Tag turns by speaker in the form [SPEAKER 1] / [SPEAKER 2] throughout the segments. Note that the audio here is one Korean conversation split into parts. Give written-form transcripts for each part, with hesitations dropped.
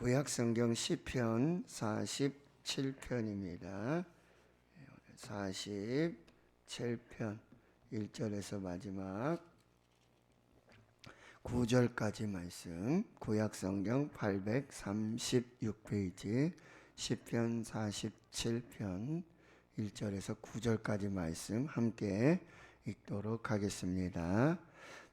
[SPEAKER 1] 구약성경 시편 47편입니다. 47편 1절에서 마지막 9절까지 말씀, 구약성경 836페이지 시편 47편 1절에서 9절까지 말씀 함께 읽도록 하겠습니다.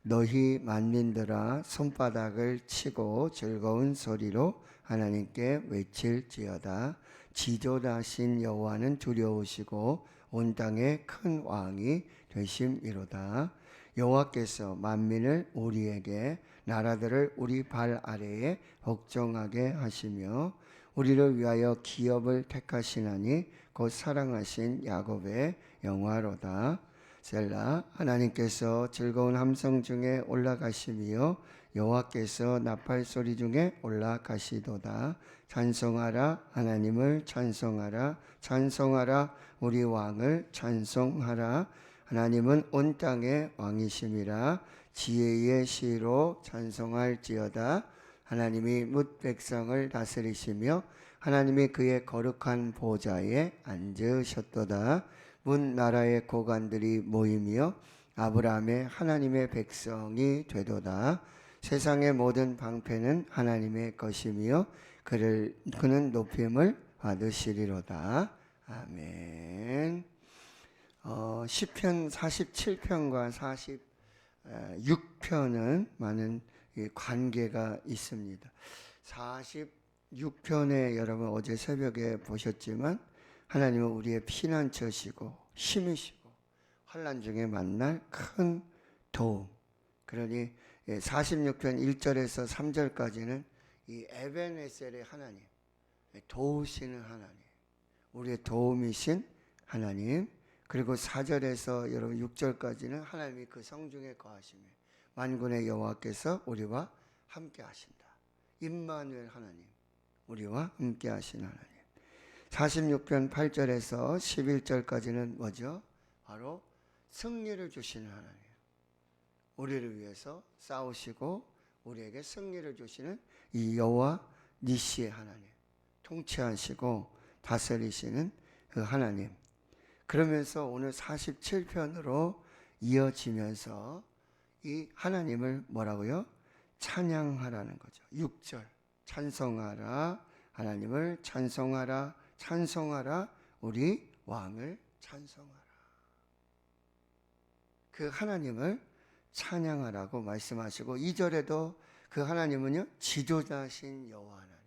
[SPEAKER 1] 너희 만민들아 손바닥을 치고 즐거운 소리로 하나님께 외칠지어다. 지존하신 여호와는 두려우시고 온 땅에 큰 왕이 되심이로다. 여호와께서 만민을 우리에게, 나라들을 우리 발 아래에 복종하게 하시며 우리를 위하여 기업을 택하시나니 곧 사랑하신 야곱의 영화로다. 셀라. 하나님께서 즐거운 함성 중에 올라가시며 여호와께서 나팔 소리 중에 올라가시도다. 찬송하라, 하나님을 찬송하라. 찬송하라, 우리 왕을 찬송하라. 하나님은 온 땅의 왕이심이라. 지혜의 시로 찬송할지어다. 하나님이 뭇 백성을 다스리시며 하나님이 그의 거룩한 보좌에 앉으셨도다. 문 나라의 고관들이 모이며 아브라함의 하나님의 백성이 되도다. 세상의 모든 방패는 하나님의 것이며 그는 높임을 받으시리로다. 아멘. 시편 47편과 46편은 많은 관계가 있습니다. 46편에 여러분 어제 새벽에 보셨지만 하나님은 우리의 피난처시고 힘이시고 환난 중에 만날 큰 도움. 그러니 46편 1절에서 3절까지는 이 에벤에셀의 하나님, 도우시는 하나님, 우리의 도움이신 하나님. 그리고 4절에서 여러분 6절까지는 하나님이 그 성중에 거하시며 만군의 여호와께서 우리와 함께 하신다. 임마누엘 하나님, 우리와 함께 하신 하나님. 46편 8절에서 11절까지는 뭐죠? 바로 승리를 주시는 하나님. 우리를 위해서 싸우시고 우리에게 승리를 주시는 이 여호와 니시의 하나님. 통치하시고 다스리시는 그 하나님. 그러면서 오늘 47편으로 이어지면서 이 하나님을 뭐라고요? 찬양하라는 거죠. 6절. 찬송하라. 하나님을 찬송하라. 찬송하라, 우리 왕을 찬송하라. 그 하나님을 찬양하라고 말씀하시고 2절에도 그 하나님은요, 지도자신 여호와 하나님,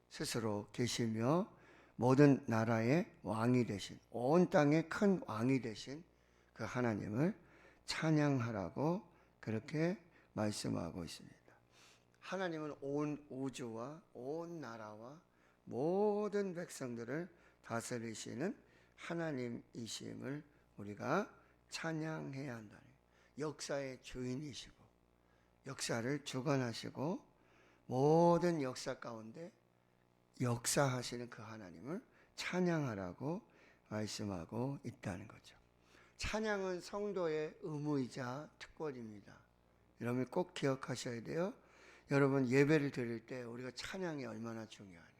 [SPEAKER 1] 스스로 계시며 모든 나라의 왕이 되신, 온 땅의 큰 왕이 되신 그 하나님을 찬양하라고 그렇게 말씀하고 있습니다. 하나님은 온 우주와 온 나라와 모든 백성들을 다스리시는 하나님이심을 우리가 찬양해야 한다는, 역사의 주인이시고 역사를 주관하시고 모든 역사 가운데 역사하시는 그 하나님을 찬양하라고 말씀하고 있다는 거죠. 찬양은 성도의 의무이자 특권입니다. 여러분 꼭 기억하셔야 돼요. 여러분 예배를 드릴 때 우리가 찬양이 얼마나 중요하냐.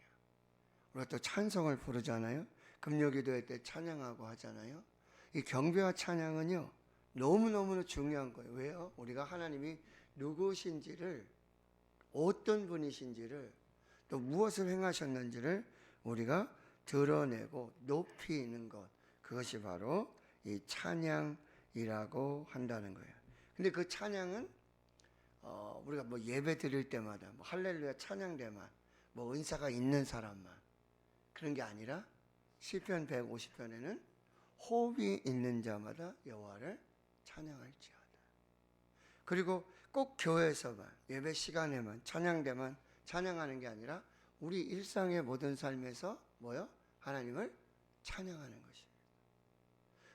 [SPEAKER 1] 우리가 또 찬송을 부르잖아요. 금요기도회 때 찬양하고 하잖아요. 이 경배와 찬양은요, 너무너무 중요한 거예요. 왜요? 우리가 하나님이 누구신지를, 어떤 분이신지를, 또 무엇을 행하셨는지를 우리가 드러내고 높이는 것, 그것이 바로 이 찬양이라고 한다는 거예요. 근데 그 찬양은 우리가 뭐 예배 드릴 때마다 뭐 할렐루야 찬양대만, 뭐 은사가 있는 사람만 그런 게 아니라 시편 150편에는 호흡이 있는 자마다 여호와를 찬양할지어다. 그리고 꼭 교회에서만 예배 시간에만 찬양대만 찬양하는 게 아니라 우리 일상의 모든 삶에서 뭐요? 하나님을 찬양하는 것입니다.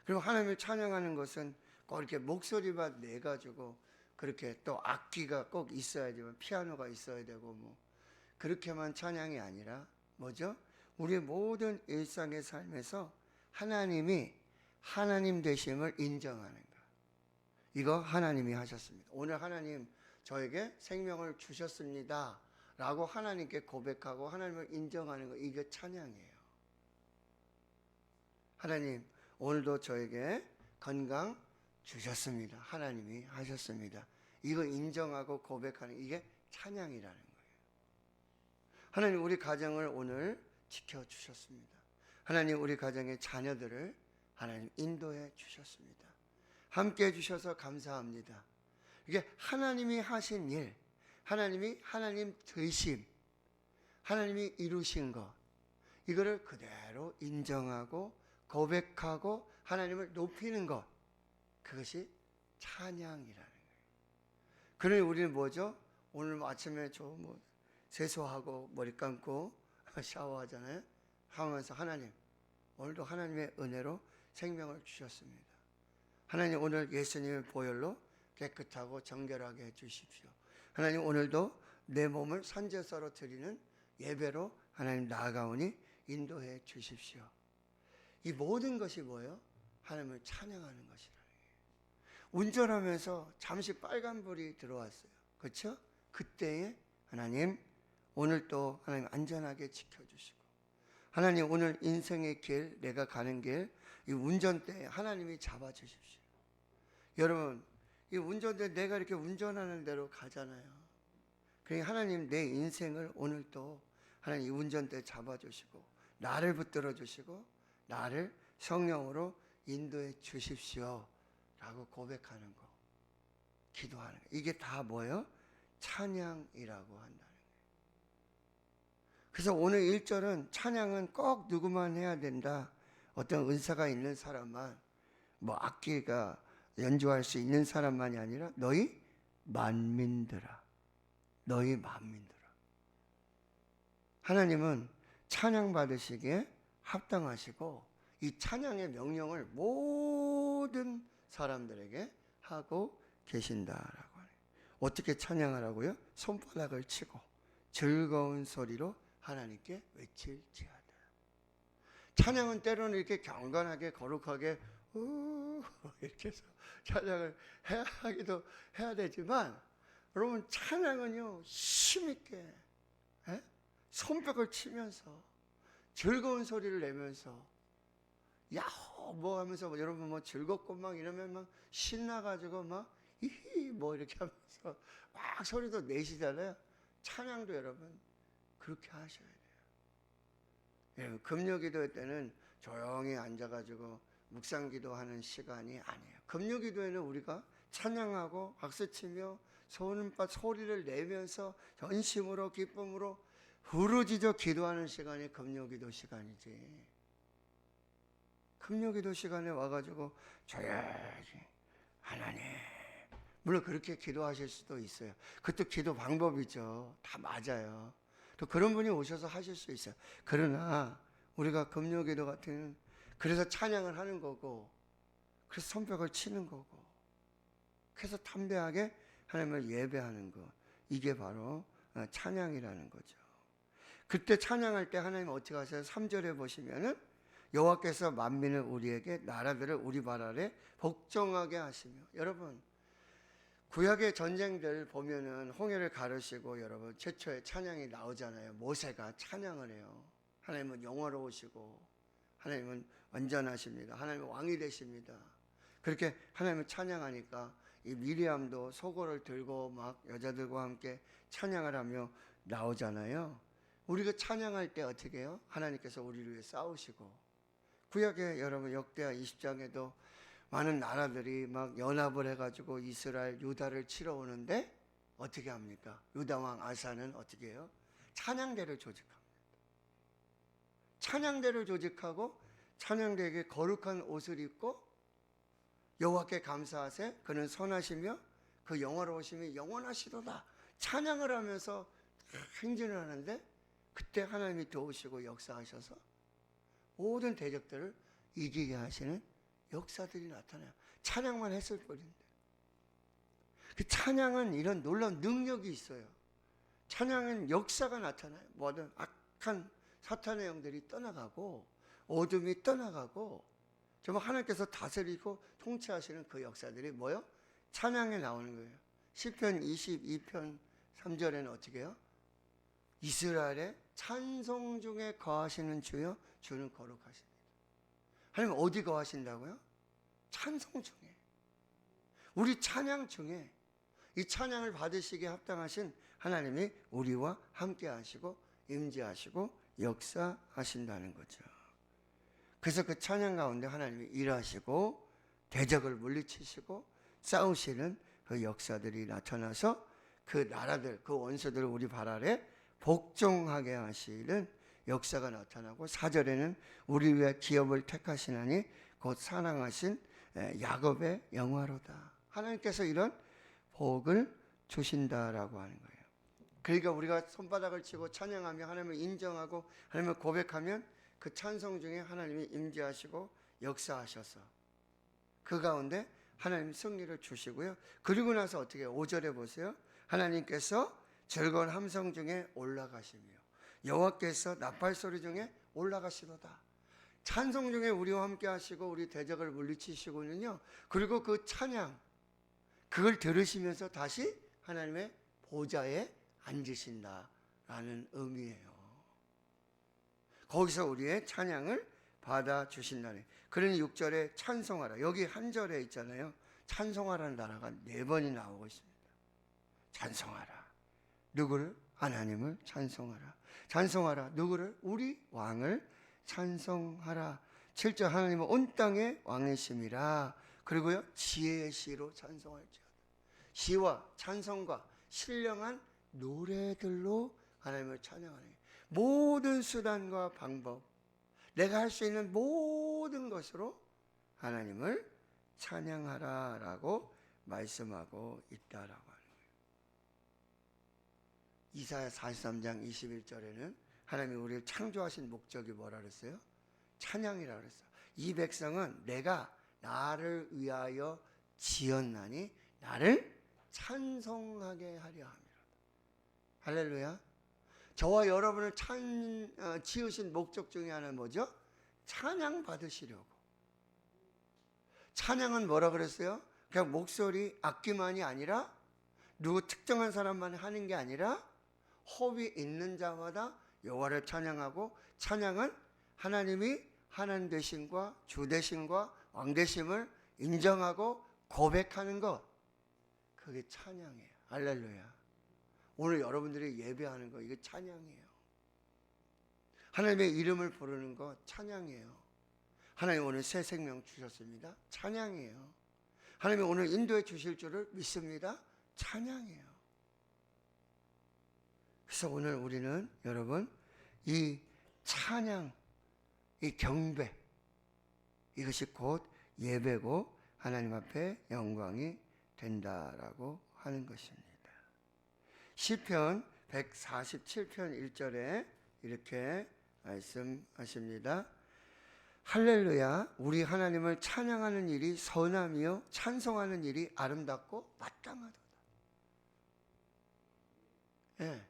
[SPEAKER 1] 그리고 하나님을 찬양하는 것은 꼭 이렇게 목소리만 내가지고 그렇게 또 악기가 꼭 있어야 되고 피아노가 있어야 되고 뭐 그렇게만 찬양이 아니라 뭐죠? 우리 모든 일상의 삶에서 하나님이 하나님 되심을 인정하는 것. 이거 하나님이 하셨습니다. 오늘 하나님 저에게 생명을 주셨습니다 라고 하나님께 고백하고 하나님을 인정하는 거, 이게 찬양이에요. 하나님, 오늘도 저에게 건강 주셨습니다. 하나님이 하셨습니다. 이거 인정하고 고백하는, 이게 찬양이라는 거예요. 하나님, 우리 가정을 오늘 지켜주셨습니다. 하나님, 우리 가정의 자녀들을 하나님 인도해 주셨습니다. 함께 해주셔서 감사합니다. 이게 하나님이 하신 일, 하나님 되심, 하나님이 이루신 것, 이거를 그대로 인정하고 고백하고 하나님을 높이는 것, 그것이 찬양이라는 거예요. 그러니 우리는 뭐죠? 오늘 아침에 세수하고 머리 감고 샤워하잖아요. 하면서 하나님, 오늘도 하나님의 은혜로 생명을 주셨습니다. 하나님, 오늘 예수님의 보혈로 깨끗하고 정결하게 해주십시오. 하나님, 오늘도 내 몸을 산제사로 드리는 예배로 하나님 나아가오니 인도해 주십시오. 이 모든 것이 뭐예요? 하나님을 찬양하는 것이라는 거예요. 운전하면서 잠시 빨간불이 들어왔어요. 그렇죠? 그때에 하나님, 오늘 또 하나님 안전하게 지켜주시고, 하나님, 오늘 인생의 길, 내가 가는 길, 이 운전대에 하나님이 잡아주십시오. 여러분, 이 운전대 내가 이렇게 운전하는 대로 가잖아요. 그러니까 하나님, 내 인생을 오늘 또 하나님 이 운전대 잡아주시고 나를 붙들어 주시고 나를 성령으로 인도해 주십시오 라고 고백하는 거, 기도하는 거, 이게 다 뭐예요? 찬양이라고 한다는 거예요. 그래서 오늘 1절은 찬양은 꼭 누구만 해야 된다, 어떤 은사가 있는 사람만, 악기가 연주할 수 있는 사람만이 아니라 너희 만민들아, 너희 만민들아. 하나님은 찬양 받으시기에 합당하시고 이 찬양의 명령을 모든 사람들에게 하고 계신다라고 하네요. 어떻게 찬양하라고요? 손바닥을 치고 즐거운 소리로 하나님께 외칠지어다. 찬양은 때로는 이렇게 경건하게 거룩하게 이렇게 해서 찬양을 해야 되지만, 여러분, 찬양은요 힘있게 손뼉을 치면서 즐거운 소리를 내면서 야호 하면서 여러분 즐겁고 이러면 신나가지고 이히 이렇게 하면서 소리도 내시잖아요. 찬양도 여러분 그렇게 하셔야 돼요. 여러분, 금요기도 때는 조용히 앉아가지고 묵상기도하는 시간이 아니에요. 금요기도에는 우리가 찬양하고 박수치며 소리를 내면서 전심으로 기쁨으로 부르짖어 기도하는 시간이 금요기도 시간이지. 금요기도 시간에 와가지고 조용히 하나님, 물론 그렇게 기도하실 수도 있어요. 그것도 기도 방법이죠. 다 맞아요. 또 그런 분이 오셔서 하실 수 있어요. 그러나 우리가 금요기도 같은, 그래서 찬양을 하는 거고, 그래서 손뼉을 치는 거고, 그래서 담대하게 하나님을 예배하는 것, 이게 바로 찬양이라는 거죠. 그때 찬양할 때 하나님 어떻게 하세요? 3절에 보시면은 여호와께서 만민을 우리에게, 나라들을 우리 발 아래 복종하게 하시며. 여러분, 구약의 전쟁들 보면은 홍해를 가르시고 여러분 최초의 찬양이 나오잖아요. 모세가 찬양을 해요. 하나님은 영화로우시고 하나님은 완전하십니다. 하나님은 왕이 되십니다. 그렇게 하나님을 찬양하니까 이 미리암도 소고를 들고 여자들과 함께 찬양을 하며 나오잖아요. 우리가 찬양할 때 어떻게 해요? 하나님께서 우리를 위해 싸우시고, 구약의 여러분 역대하 20장에도 많은 나라들이 연합을 해가지고 이스라엘, 유다를 치러 오는데 어떻게 합니까? 유다왕 아사는 어떻게 해요? 찬양대를 조직합니다. 찬양대를 조직하고 찬양대에게 거룩한 옷을 입고 여호와께 감사하세, 그는 선하시며 그 영화로우심이 영원하시도다, 찬양을 하면서 행진을 하는데, 그때 하나님이 도우시고 역사하셔서 모든 대적들을 이기게 하시는 역사들이 나타나요. 찬양만 했을 뿐인데. 그 찬양은 이런 놀라운 능력이 있어요. 찬양은 역사가 나타나요. 모든 악한 사탄의 영들이 떠나가고 어둠이 떠나가고 정말 하나님께서 다스리고 통치하시는 그 역사들이 뭐요? 찬양에 나오는 거예요. 시편 22편 3절에는 어떻게 해요? 이스라엘의 찬송 중에 거하시는 주여, 주는 거룩하십니다. 하나님 어디 거하신다고요? 찬송 중에. 우리 찬양 중에 이 찬양을 받으시기에 합당하신 하나님이 우리와 함께 하시고 임재하시고 역사하신다는 거죠. 그래서 그 찬양 가운데 하나님이 일하시고 대적을 물리치시고 싸우시는 그 역사들이 나타나서 그 나라들, 그 원수들을 우리 발 아래 복종하게 하시는 역사가 나타나고, 4절에는 우리 위해 기업을 택하시나니 곧 사랑하신 야곱의 영화로다. 하나님께서 이런 복을 주신다라고 하는 거예요. 그러니까 우리가 손바닥을 치고 찬양하며 하나님을 인정하고 하나님을 고백하면 그 찬송 중에 하나님이 임재하시고 역사하셔서 그 가운데 하나님 승리를 주시고요. 그리고 나서 어떻게 5절에 보세요. 하나님께서 즐거운 함성 중에 올라가시며 여호와께서 나팔 소리 중에 올라가시도다. 찬송 중에 우리와 함께 하시고 우리 대적을 물리치시고는요. 그리고 그 찬양, 그걸 들으시면서 다시 하나님의 보좌에 앉으신다라는 의미예요. 거기서 우리의 찬양을 받아주신다네. 그러니 6절에 찬송하라. 여기 한 절에 있잖아요. 찬송하라는 단어가 4번이 나오고 있습니다. 찬송하라. 누구를? 하나님을 찬송하라. 찬송하라. 누구를? 우리 왕을 찬송하라. 7절 하나님은 온 땅의 왕이심이라. 그리고요, 지혜의 시로 찬송할지어다. 시와 찬송과 신령한 노래들로 하나님을 찬양하는 거예요. 모든 수단과 방법, 내가 할 수 있는 모든 것으로 하나님을 찬양하라라고 말씀하고 있다라고 하는 거예요. 이사야 43장 21절에는 하나님이 우리를 창조하신 목적이 뭐라 그랬어요? 찬양이라 그랬어요. 이 백성은 내가 나를 위하여 지었나니 나를 찬송하게 하려 함이라. 할렐루야. 저와 여러분을 지으신 목적 중에 하나는 뭐죠? 찬양 받으시려고. 찬양은 뭐라 그랬어요? 그냥 목소리, 악기만이 아니라 누구 특정한 사람만 하는 게 아니라 호흡이 있는 자마다 여호와를 찬양하고, 찬양은 하나님이 하나님 되심과 주 되심과 왕 되심을 인정하고 고백하는 것, 그게 찬양이에요. 할렐루야. 오늘 여러분들이 예배하는 거, 이게 찬양이에요. 하나님의 이름을 부르는 거 찬양이에요. 하나님 오늘 새 생명 주셨습니다. 찬양이에요. 하나님이 오늘 인도해 주실 줄을 믿습니다. 찬양이에요. 그래서 오늘 우리는 여러분 이 찬양, 이 경배, 이것이 곧 예배고 하나님 앞에 영광이 된다라고 하는 것입니다. 시편 147편 1절에 이렇게 말씀하십니다. 할렐루야. 우리 하나님을 찬양하는 일이 선하며 찬송하는 일이 아름답고 마땅하도다. 예.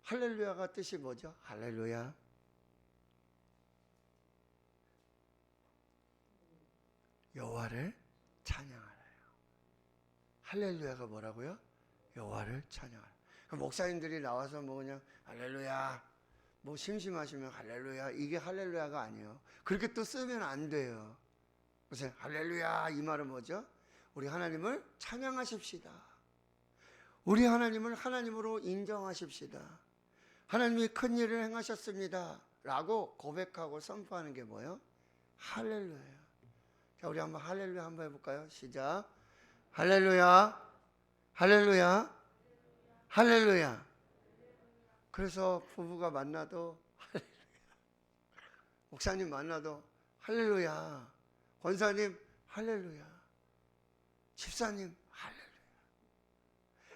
[SPEAKER 1] 할렐루야가 뜻이 뭐죠? 할렐루야. 여호와를 찬양하라요. 할렐루야가 뭐라고요? 여호와를 찬양하라. 목사님들이 나와서 뭐 그냥 할렐루야, 뭐 심심하시면 할렐루야, 이게 할렐루야가 아니에요. 그렇게 또 쓰면 안 돼요. 그래서 할렐루야 이 말은 뭐죠? 우리 하나님을 찬양하십시다. 우리 하나님을 하나님으로 인정하십시다. 하나님이 큰 일을 행하셨습니다 라고 고백하고 선포하는 게 뭐예요? 할렐루야예요. 자, 우리 한번 할렐루야 한번 해볼까요? 시작. 할렐루야, 할렐루야, 할렐루야. 그래서 부부가 만나도 할렐루야, 목사님 만나도 할렐루야, 권사님 할렐루야, 집사님 할렐루야.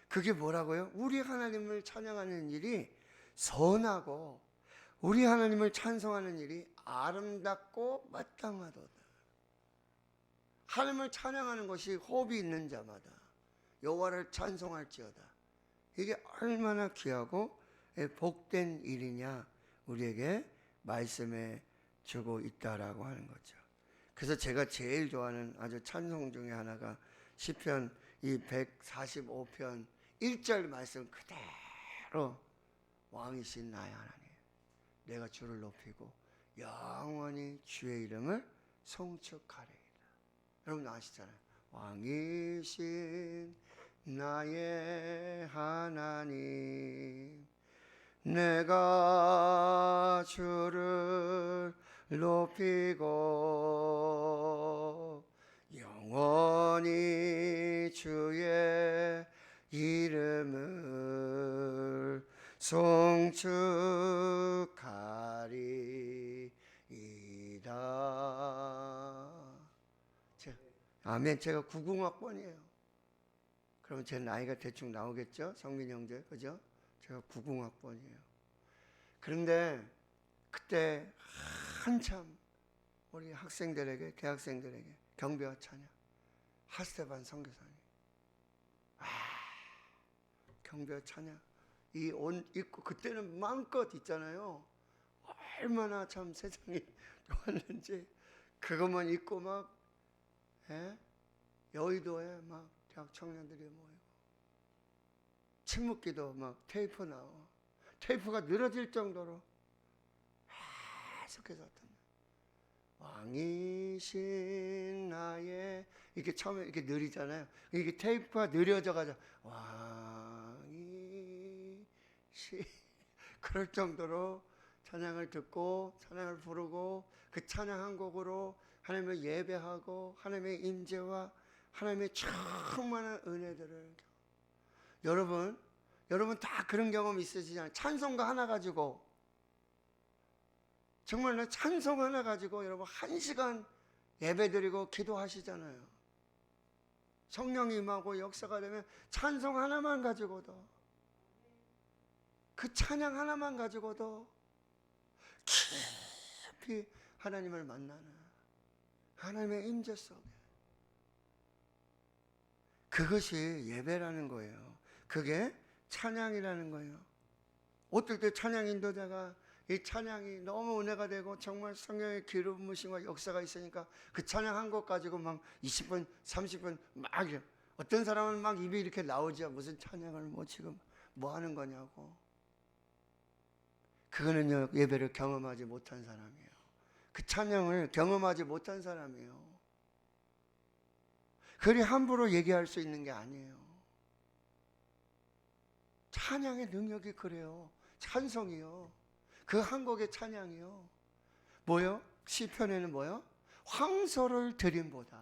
[SPEAKER 1] 그게 뭐라고요? 우리 하나님을 찬양하는 일이 선하고 우리 하나님을 찬송하는 일이 아름답고 마땅하도다. 하나님을 찬양하는 것이 호흡이 있는 자마다 여호와를 찬송할지어다. 이게 얼마나 귀하고 복된 일이냐 우리에게 말씀해 주고 있다라고 하는 거죠. 그래서 제가 제일 좋아하는 아주 찬송 중에 하나가 시편 이 145편 1절 말씀 그대로 왕이신 나의 하나님, 내가 주를 높이고 영원히 주의 이름을 송축하리이다. 여러분 아시잖아요. 왕이신 나의 하나님, 내가 주를 높이고 영원히 주의 이름을 송축하리이다. 아멘. 제가 90학번이에요. 그러면 제 나이가 대충 나오겠죠? 성민 형제, 그죠? 제가 90학번이에요. 그런데 그때 한참 우리 학생들에게, 대학생들에게 경배와 찬양, 하스테반 선교사님, 경배와 찬양 이 옷 입고 그때는 마음껏 있잖아요. 얼마나 참 세상이 좋았는지 그것만 입고 막 여의도에 막 대학 청년들이 모이고 침묵기도 막 테이프 나와, 테이프가 늘어질 정도로 계속해서 어떤 왕이신 나의 이렇게 처음에 이렇게 느리잖아요. 이게 테이프가 느려져 가지고 왕이신 그럴 정도로 찬양을 듣고 찬양을 부르고 그 찬양 한 곡으로 하나님을 예배하고 하나님의 임재와 하나님의 충만한 은혜들을, 여러분 다 그런 경험 있으시잖아요. 찬송가 하나 가지고, 정말 찬송 하나 가지고 여러분 1시간 예배드리고 기도하시잖아요. 성령이 임하고 역사가 되면 찬송 하나만 가지고도, 그 찬양 하나만 가지고도 깊이 하나님을 만나는 하나님의 임재 속에, 그것이 예배라는 거예요. 그게 찬양이라는 거예요. 어떨 때 찬양 인도자가 이 찬양이 너무 은혜가 되고 정말 성령의 기름 부으심과 역사가 있으니까 그 찬양 한 곡 가지고 막 20분, 30분 막 이래. 어떤 사람은 막 입이 이렇게 나오죠. 무슨 찬양을 뭐 지금 뭐 하는 거냐고. 그거는요, 예배를 경험하지 못한 사람이에요. 그 찬양을 경험하지 못한 사람이에요. 그리 함부로 얘기할 수 있는 게 아니에요. 찬양의 능력이 그래요. 찬송이요. 그 한 곡의 찬양이요. 뭐요? 시편에는 뭐요? 황소를 드림보다,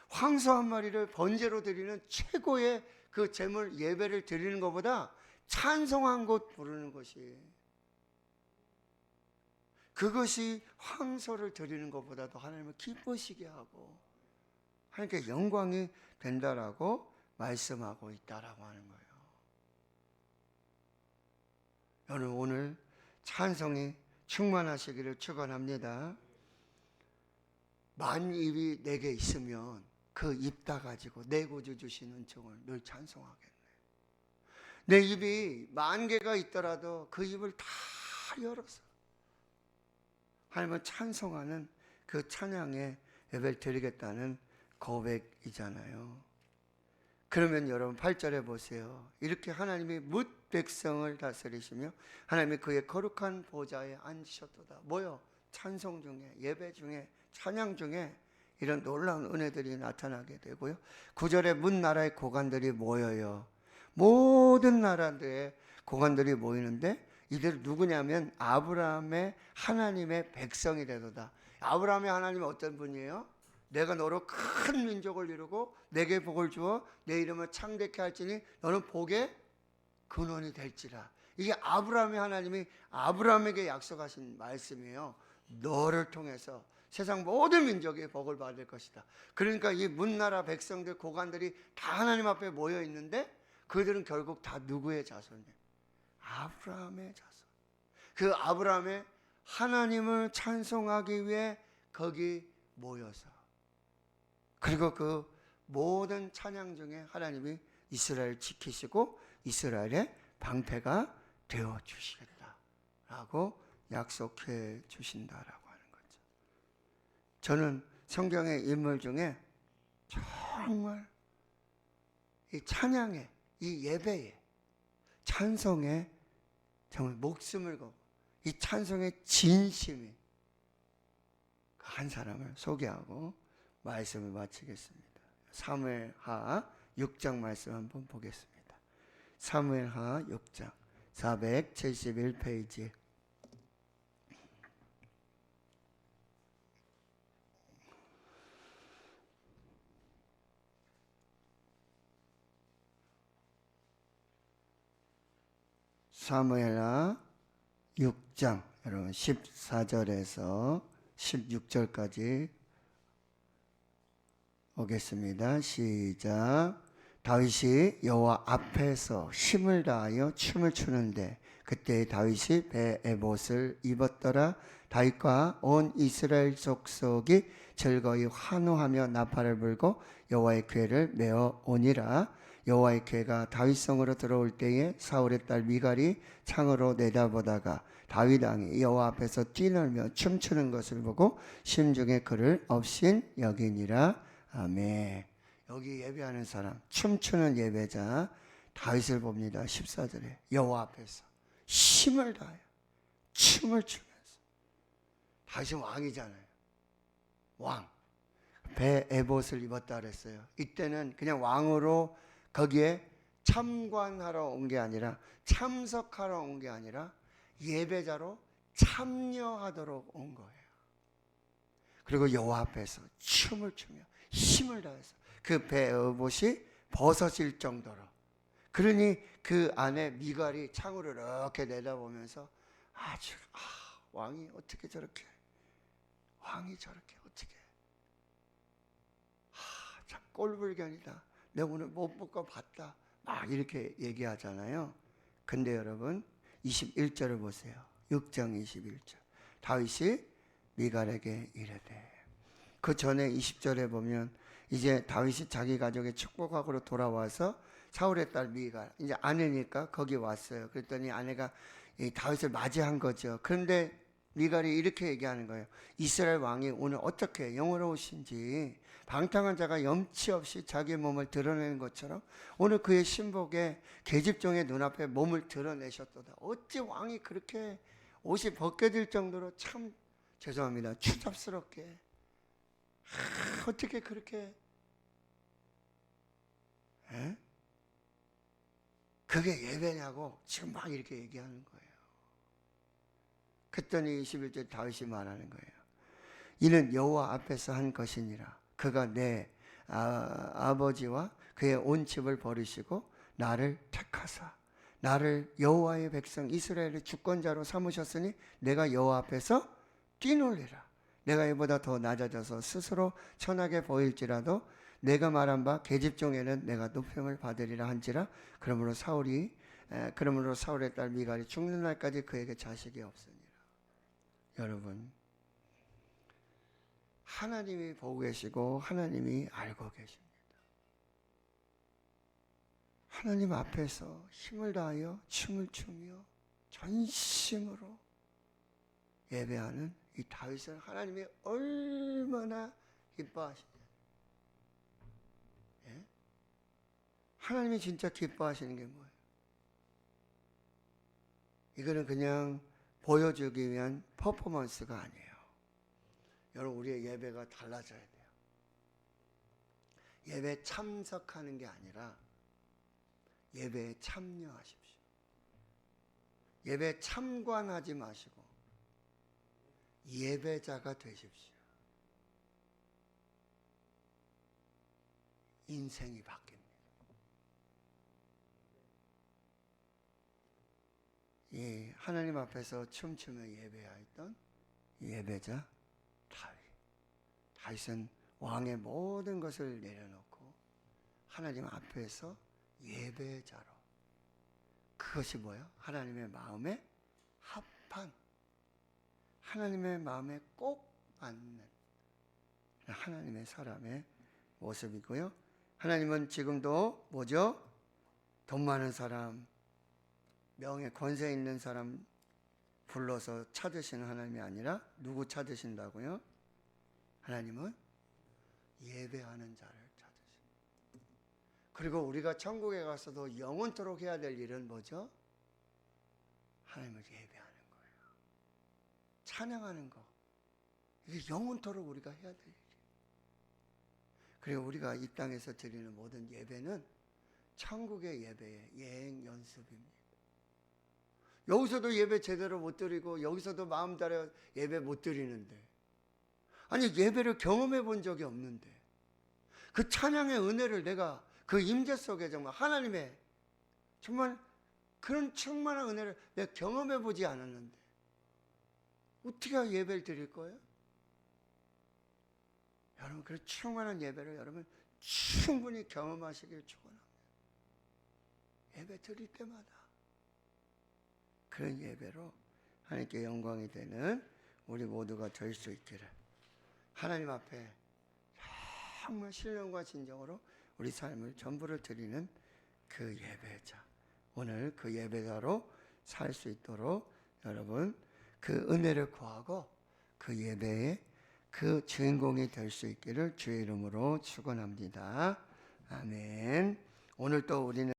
[SPEAKER 1] 황소 한 마리를 번제로 드리는 최고의 그 제물 예배를 드리는 것보다 찬송 한 곡 부르는 것이, 그것이 황소를 드리는 것보다도 하나님을 기쁘시게 하고 하나님께 영광이 된다라고 말씀하고 있다라고 하는 거예요. 여러분 오늘 찬송이 충만하시기를 축원합니다. 만입이 내게 있으면 그 입 다 가지고 내 구주 주신 은총을 늘 찬송하겠네. 내 입이 10,000개가 있더라도 그 입을 다 열어서 하나님을 찬송하는 그 찬양에 예배를 드리겠다는 고백이잖아요. 그러면 여러분 8절에 보세요. 이렇게 하나님이 뭇 백성을 다스리시며 하나님이 그의 거룩한 보좌에 앉으셨도다. 뭐요? 찬송 중에, 예배 중에, 찬양 중에 이런 놀라운 은혜들이 나타나게 되고요. 9절에 문 나라의 고관들이 모여요. 모든 나라들의 고관들이 모이는데 이들 누구냐면 아브라함의 하나님의 백성이 되도다. 아브라함의 하나님은 어떤 분이에요? 내가 너로 큰 민족을 이루고 내게 복을 주어 내 이름을 창대케 할지니 너는 복의 근원이 될지라. 이게 아브라함의 하나님이 아브라함에게 약속하신 말씀이에요. 너를 통해서 세상 모든 민족이 복을 받을 것이다. 그러니까 이 문나라 백성들, 고관들이 다 하나님 앞에 모여 있는데 그들은 결국 다 누구의 자손이에요? 아브라함의 자손. 그 아브라함의 하나님을 찬송하기 위해 거기 모여서, 그리고 그 모든 찬양 중에 하나님이 이스라엘을 지키시고 이스라엘의 방패가 되어 주시겠다라고 약속해 주신다라고 하는 거죠. 저는 성경의 인물 중에 정말 이 찬양에, 이 예배에, 찬송에 정말 목숨을 걸고 이 찬송의 진심이 한 사람을 소개하고 말씀을 마치겠습니다. 사무엘하 6장 말씀 한번 보겠습니다. 사무엘하 6장 471페이지. 사무엘하 6장 여러분 14절에서 16절까지 오겠습니다. 시작. 다윗이 여호와 앞에서 힘을 다하여 춤을 추는데 그때 다윗이 배 에봇을 입었더라. 다윗과 온 이스라엘 족속이 즐거이 환호하며 나팔을 불고 여호와의 궤를 메어 오니라. 여호와의 궤가 다윗성으로 들어올 때에 사울의 딸 미갈이 창으로 내다보다가 다윗 왕이 여호와 앞에서 뛰놀며 춤추는 것을 보고 심중에 그를 업신 여기니라. 아멘. 여기 예배하는 사람, 춤추는 예배자 다윗을 봅니다. 14절에 여호와 앞에서 힘을 다하여 춤을 추면서. 다윗은 왕이잖아요. 왕. 배 에봇을 입었다 그랬어요. 이때는 그냥 왕으로 거기에 참관하러 온 게 아니라, 참석하러 온 게 아니라 예배자로 참여하도록 온 거예요. 그리고 여호와 앞에서 춤을 추며 힘을 다해서 그 배 에봇이 벗어질 정도로. 그러니 그 안에 미갈이 창으로 이렇게 내다보면서 아주 왕이 어떻게 저렇게, 왕이 저렇게 어떻게, 참 꼴불견이다. 내가 오늘 못 먹고 봤다. 막 이렇게 얘기하잖아요. 근데 여러분 21절을 보세요. 6장 21절. 다윗이 미갈에게 이르되. 그 전에 20절에 보면 이제 다윗이 자기 가족의 축복하고로 돌아와서 사울의 딸 미갈, 이제 아내니까 거기 왔어요. 그랬더니 아내가 이 다윗을 맞이한 거죠. 그런데 미갈이 이렇게 얘기하는 거예요. 이스라엘 왕이 오늘 어떻게 영화로우신지, 방탕한 자가 염치 없이 자기의 몸을 드러내는 것처럼 오늘 그의 신복의 계집종의 눈앞에 몸을 드러내셨도다. 어찌 왕이 그렇게 옷이 벗겨질 정도로 참 죄송합니다. 추잡스럽게 어떻게 그렇게 그게 예배냐고 지금 막 이렇게 얘기하는 거예요. 그랬더니 21절 다윗이 말하는 거예요. 이는 여호와 앞에서 한 것이니라. 그가 내 아버지와 그의 온 집을 버리시고 나를 택하사 나를 여호와의 백성 이스라엘의 주권자로 삼으셨으니 내가 여호와 앞에서 뛰놀리라. 내가 이보다 더 낮아져서 스스로 천하게 보일지라도 내가 말한 바 계집종에는 내가 높임을 받으리라 한지라. 그러므로 사울의 딸 미갈이 죽는 날까지 그에게 자식이 없으니라. 여러분, 하나님이 보고 계시고 하나님이 알고 계십니다. 하나님 앞에서 힘을 다하여 춤을 추며 전심으로 예배하는 이 다윗은 하나님이 얼마나 기뻐하시냐. 예? 하나님이 진짜 기뻐하시는 게 뭐예요? 이거는 그냥 보여주기 위한 퍼포먼스가 아니에요. 여러분, 우리의 예배가 달라져야 돼요. 예배에 참석하는 게 아니라 예배에 참여하십시오. 예배에 참관하지 마시고 예배자가 되십시오. 인생이 바뀝니다. 이 하나님 앞에서 춤추며 예배하였던 예배자 다윗은 왕의 모든 것을 내려놓고 하나님 앞에서 예배자로, 그것이 뭐예요? 하나님의 마음에 합한, 하나님의 마음에 꼭 맞는 하나님의 사람의 모습이고요. 하나님은 지금도 뭐죠? 돈 많은 사람, 명예 권세 있는 사람 불러서 찾으시는 하나님이 아니라 누구 찾으신다고요? 하나님은 예배하는 자를 찾으십니다. 그리고 우리가 천국에 가서도 영원토록 해야 될 일은 뭐죠? 하나님을 예배하는 거예요. 찬양하는 거. 이게 영원토록 우리가 해야 될 일이에요. 그리고 우리가 이 땅에서 드리는 모든 예배는 천국의 예배의 예행 연습입니다. 여기서도 예배 제대로 못 드리고 여기서도 마음 다려 예배 못 드리는데, 아니 예배를 경험해 본 적이 없는데 그 찬양의 은혜를 내가 그 임재 속에 정말 하나님의 정말 그런 충만한 은혜를 내가 경험해 보지 않았는데 어떻게 예배를 드릴 거예요? 여러분 그런 충만한 예배를 여러분 충분히 경험하시길 축원합니다. 예배 드릴 때마다 그런 예배로 하나님께 영광이 되는 우리 모두가 될 수 있기를 하나님 앞에 정말 신령과 진정으로 우리 삶을 전부를 드리는 그 예배자, 오늘 그 예배자로 살 수 있도록 여러분 그 은혜를 구하고 그 예배의 그 주인공이 될 수 있기를 주의 이름으로 축원합니다. 아멘. 오늘 또 우리는